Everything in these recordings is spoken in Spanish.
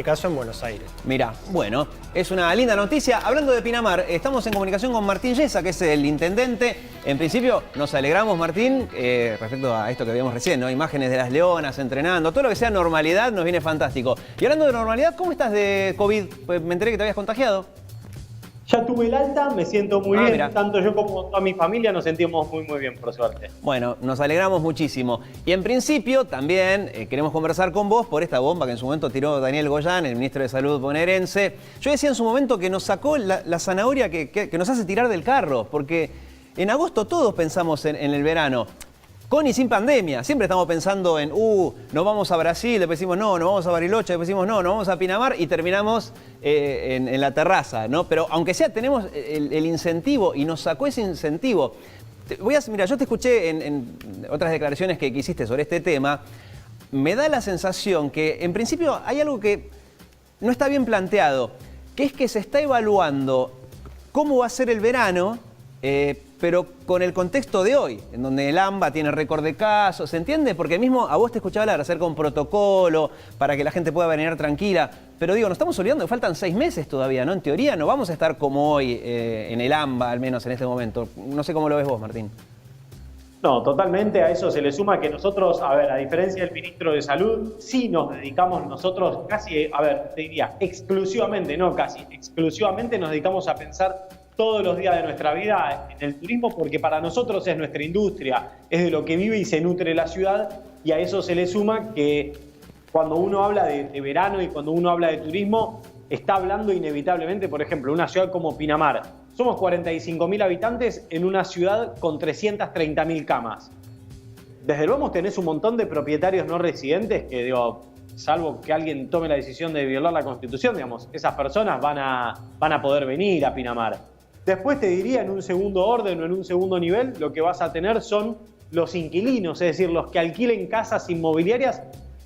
caso en Buenos Aires. Mirá, bueno, es una linda noticia. Hablando de Pinamar, estamos en comunicación con Martín Yesa, que es el intendente. En principio, nos alegramos, Martín, respecto a esto que vimos recién, ¿no? Imágenes de las leonas entrenando, todo lo que sea normalidad nos viene fantástico. Y hablando de normalidad, ¿cómo estás de COVID? Pues me enteré que te habías contagiado. Ya tuve el alta, me siento muy bien. Mirá. Tanto yo como toda mi familia nos sentimos muy bien, por suerte. Bueno, nos alegramos muchísimo. Y en principio también queremos conversar con vos por esta bomba que en su momento tiró Daniel Goyán, el ministro de Salud bonaerense. Yo decía en su momento que nos sacó la zanahoria que nos hace tirar del carro, porque en agosto todos pensamos en el verano. Con y sin pandemia, siempre estamos pensando en, nos vamos a Brasil, después decimos no, nos vamos a Bariloche, después decimos no, nos vamos a Pinamar y terminamos en la terraza, ¿no? Pero aunque sea, tenemos el incentivo y nos sacó ese incentivo. Mira, yo te escuché en otras declaraciones que hiciste sobre este tema, me da la sensación que en principio hay algo que no está bien planteado, que es que se está evaluando cómo va a ser el verano, pero con el contexto de hoy, en donde el AMBA tiene récord de casos, ¿se entiende? Porque mismo a vos te escuchaba hablar acerca de un protocolo para que la gente pueda venir tranquila, pero digo, nos estamos olvidando que faltan 6 meses todavía, ¿no? En teoría no vamos a estar como hoy en el AMBA, al menos en este momento. No sé cómo lo ves vos, Martín. No, totalmente. A eso se le suma que nosotros, a diferencia del ministro de Salud, sí nos dedicamos nosotros casi, te diría, exclusivamente, no casi, exclusivamente nos dedicamos a pensar todos los días de nuestra vida en el turismo, porque para nosotros es nuestra industria, es de lo que vive y se nutre la ciudad, y a eso se le suma que cuando uno habla de verano y cuando uno habla de turismo, está hablando inevitablemente, por ejemplo, una ciudad como Pinamar. Somos 45.000 habitantes en una ciudad con 330.000 camas. Desde luego tenés un montón de propietarios no residentes que, digo, salvo que alguien tome la decisión de violar la Constitución, digamos, esas personas van a poder venir a Pinamar. Después te diría, en un segundo orden o en un segundo nivel, lo que vas a tener son los inquilinos, es decir, los que alquilen casas inmobiliarias.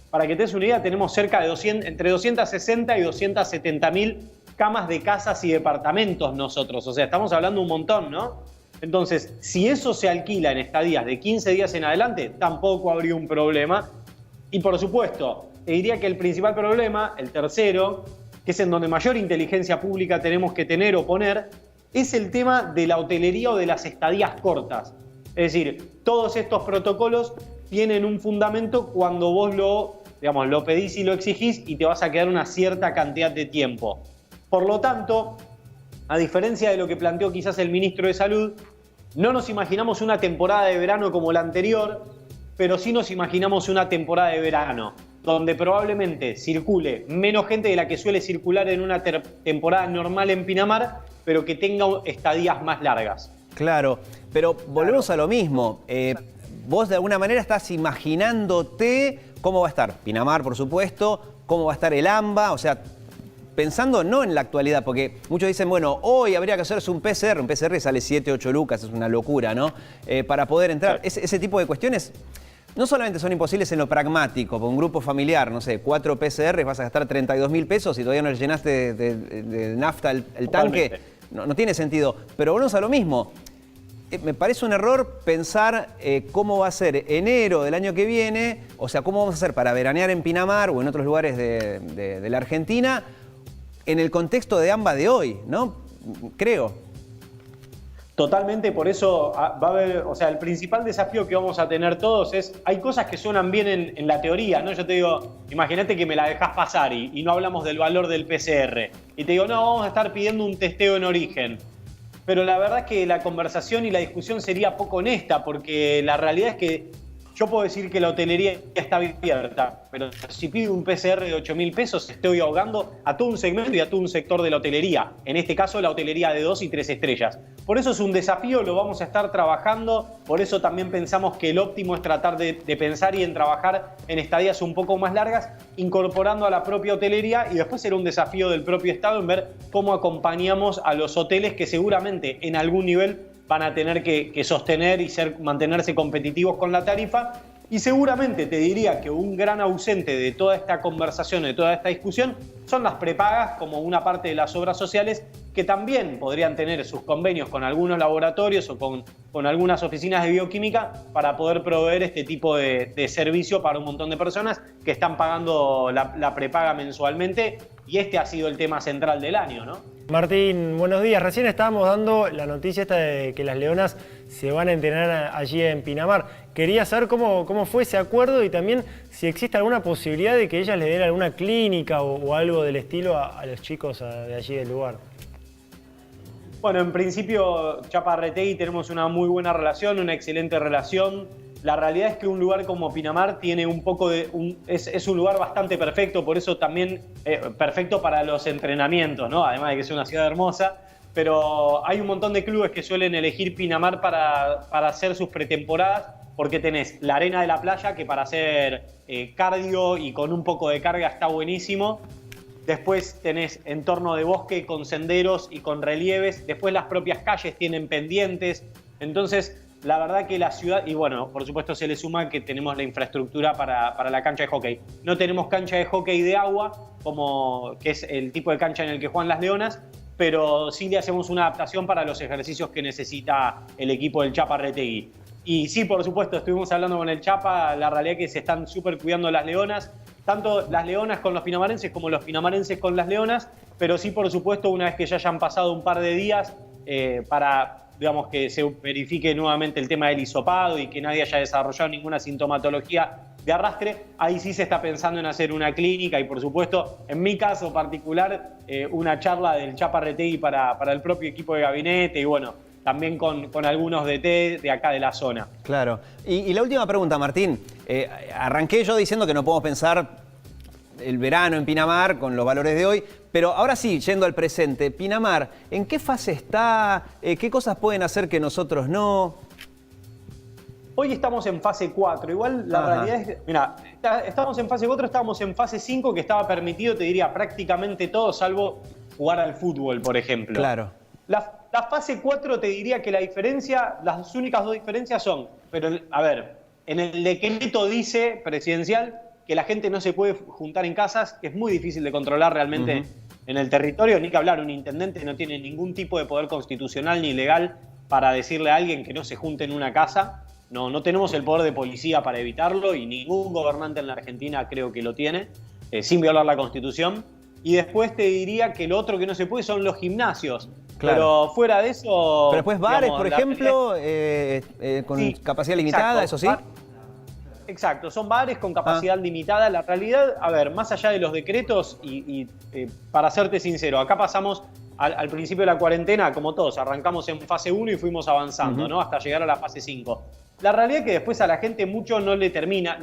Para que te des una idea, tenemos cerca de entre 260 y 270.000 camas de casas y departamentos nosotros. O sea, estamos hablando un montón, ¿no? Entonces, si eso se alquila en estadías de 15 días en adelante, tampoco habría un problema. Y por supuesto, te diría que el principal problema, el tercero, que es en donde mayor inteligencia pública tenemos que tener o poner, es el tema de la hotelería o de las estadías cortas. Es decir, todos estos protocolos tienen un fundamento cuando vos lo pedís y lo exigís y te vas a quedar una cierta cantidad de tiempo. Por lo tanto, a diferencia de lo que planteó quizás el ministro de Salud, no nos imaginamos una temporada de verano como la anterior, pero sí nos imaginamos una temporada de verano donde probablemente circule menos gente de la que suele circular en una temporada normal en Pinamar, pero que tenga estadías más largas. Claro, pero volvemos a lo mismo. Vos de alguna manera estás imaginándote cómo va a estar Pinamar, por supuesto, cómo va a estar el AMBA, o sea, pensando no en la actualidad, porque muchos dicen, bueno, hoy habría que hacerse un PCR sale 7, 8 lucas, es una locura, ¿no? Para poder entrar. Sí. Ese tipo de cuestiones no solamente son imposibles en lo pragmático, por un grupo familiar, no sé, 4 PCR vas a gastar 32.000 pesos y todavía no le llenaste de nafta el tanque, no tiene sentido. Pero volvemos a lo mismo. Me parece un error pensar cómo va a ser enero del año que viene, o sea, cómo vamos a hacer para veranear en Pinamar o en otros lugares de la Argentina en el contexto de AMBA de hoy, ¿no? Creo. Totalmente, por eso va a haber, o sea, el principal desafío que vamos a tener todos es, hay cosas que suenan bien en la teoría, ¿no? Yo te digo, imagínate que me la dejás pasar y no hablamos del valor del PCR. Y te digo, no, vamos a estar pidiendo un testeo en origen. Pero la verdad es que la conversación y la discusión sería poco honesta, porque la realidad es que yo puedo decir que la hotelería está abierta, pero si pido un PCR de 8.000 pesos, estoy ahogando a todo un segmento y a todo un sector de la hotelería. En este caso, la hotelería de 2 y 3 estrellas. Por eso es un desafío, lo vamos a estar trabajando. Por eso también pensamos que el óptimo es tratar de pensar y en trabajar en estadías un poco más largas, incorporando a la propia hotelería, y después será un desafío del propio Estado en ver cómo acompañamos a los hoteles que seguramente en algún nivel van a tener que sostener y mantenerse competitivos con la tarifa, Y seguramente te diría que un gran ausente de toda esta conversación, de toda esta discusión, son las prepagas como una parte de las obras sociales que también podrían tener sus convenios con algunos laboratorios o con algunas oficinas de bioquímica para poder proveer este tipo de servicio para un montón de personas que están pagando la prepaga mensualmente, y este ha sido el tema central del año, ¿no? Martín, buenos días. Recién estábamos dando la noticia esta de que las leonas se van a entrenar allí en Pinamar. Quería saber cómo fue ese acuerdo y también si existe alguna posibilidad de que ellas le den alguna clínica o algo del estilo a los chicos de allí del lugar. Bueno, en principio, Chaparretegui tenemos una muy buena relación, una excelente relación. La realidad es que un lugar como Pinamar tiene un poco de... es un lugar bastante perfecto, por eso también perfecto para los entrenamientos, ¿no? Además de que es una ciudad hermosa. Pero hay un montón de clubes que suelen elegir Pinamar para hacer sus pretemporadas, porque tenés la arena de la playa, que para hacer cardio y con un poco de carga está buenísimo. Después tenés entorno de bosque con senderos y con relieves. Después las propias calles tienen pendientes. Entonces, la verdad que la ciudad... Y bueno, por supuesto se le suma que tenemos la infraestructura para la cancha de hockey. No tenemos cancha de hockey de agua, que es el tipo de cancha en el que juegan las Leonas, pero sí le hacemos una adaptación para los ejercicios que necesita el equipo del Chaparretegui. Y sí, por supuesto, estuvimos hablando con el Chapa, la realidad es que se están súper cuidando las leonas, tanto las leonas con los pinamarenses como los pinamarenses con las leonas, pero sí, por supuesto, una vez que ya hayan pasado un par de días para, digamos, que se verifique nuevamente el tema del hisopado y que nadie haya desarrollado ninguna sintomatología de arrastre, ahí sí se está pensando en hacer una clínica y, por supuesto, en mi caso particular, una charla del Chaparretegui para el propio equipo de gabinete y, bueno, también con algunos DT de acá de la zona. Claro. Y la última pregunta, Martín. Arranqué yo diciendo que no podemos pensar el verano en Pinamar con los valores de hoy, pero ahora sí, yendo al presente, Pinamar, ¿en qué fase está? ¿Qué cosas pueden hacer que nosotros no? Hoy estamos en fase 4, igual la realidad es, mira, estamos en fase 4, estábamos en fase 5, que estaba permitido, te diría, prácticamente todo, salvo jugar al fútbol, por ejemplo. Claro. La fase 4 te diría que la diferencia, las únicas dos diferencias son, pero a ver, en el decreto dice presidencial que la gente no se puede juntar en casas, que es muy difícil de controlar realmente en el territorio, ni que hablar, un intendente no tiene ningún tipo de poder constitucional ni legal para decirle a alguien que no se junte en una casa. No tenemos el poder de policía para evitarlo y ningún gobernante en la Argentina creo que lo tiene, sin violar la Constitución. Y después te diría que lo otro que no se puede son los gimnasios. Claro. Pero fuera de eso... Pero después bares, digamos, por ejemplo, con sí, capacidad limitada, exacto, ¿eso sí? Exacto, son bares con capacidad limitada. La realidad, a ver, más allá de los decretos para serte sincero, acá pasamos al principio de la cuarentena, como todos, arrancamos en fase 1 y fuimos avanzando, ¿no? Hasta llegar a la fase 5. La realidad es que después a la gente mucho no termina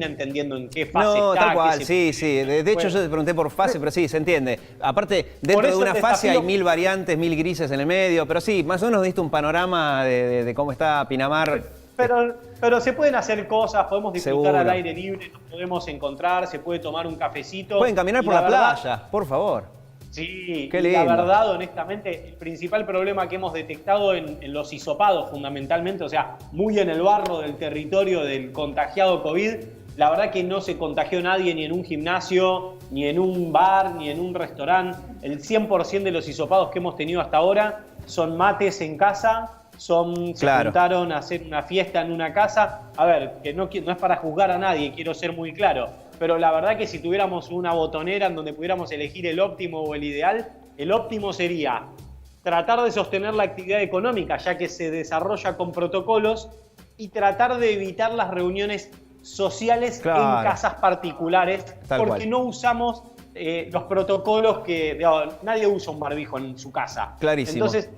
entendiendo en qué fase está. No, tal cual, sí. De hecho, yo te pregunté por fase, pero sí, se entiende. Aparte, dentro de una fase hay 1000 variantes, 1000 grises en el medio, pero sí, más o menos diste un panorama de cómo está Pinamar. Pero se pueden hacer cosas, podemos disfrutar al aire libre, nos podemos encontrar, se puede tomar un cafecito. Pueden caminar por la playa, por favor. Sí, qué lindo. La verdad, honestamente, el principal problema que hemos detectado en los hisopados, fundamentalmente, o sea, muy en el barro del territorio del contagiado COVID, la verdad que no se contagió nadie ni en un gimnasio, ni en un bar, ni en un restaurante. El 100% de los hisopados que hemos tenido hasta ahora son mates en casa, se juntaron a hacer una fiesta en una casa. A ver, que no es para juzgar a nadie, quiero ser muy claro. Pero la verdad que si tuviéramos una botonera en donde pudiéramos elegir el óptimo o el ideal, el óptimo sería tratar de sostener la actividad económica, ya que se desarrolla con protocolos, y tratar de evitar las reuniones sociales en casas particulares, porque no usamos los protocolos que... nadie usa un barbijo en su casa. Clarísimo. Entonces,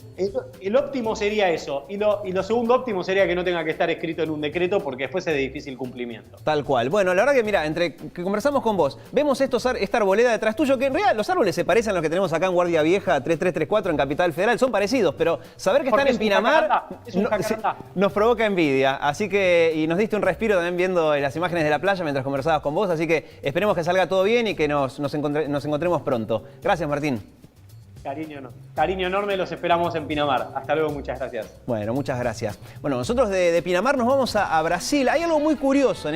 el óptimo sería eso. Y lo segundo óptimo sería que no tenga que estar escrito en un decreto, porque después es de difícil cumplimiento. Tal cual. Bueno, la verdad que, mira, entre que conversamos con vos, vemos esta arboleda detrás tuyo, que en realidad los árboles se parecen a los que tenemos acá en Guardia Vieja, 3334 en Capital Federal, son parecidos, pero saber que están en Pinamar nos provoca envidia. Así que, y nos diste un respiro también viendo las imágenes de la playa mientras conversabas con vos, así que esperemos que salga todo bien y que nos encontremos pronto. Gracias, Martín. Cariño enorme, los esperamos en Pinamar. Hasta luego, muchas gracias. Bueno, muchas gracias. Bueno, nosotros de Pinamar nos vamos a Brasil. Hay algo muy curioso en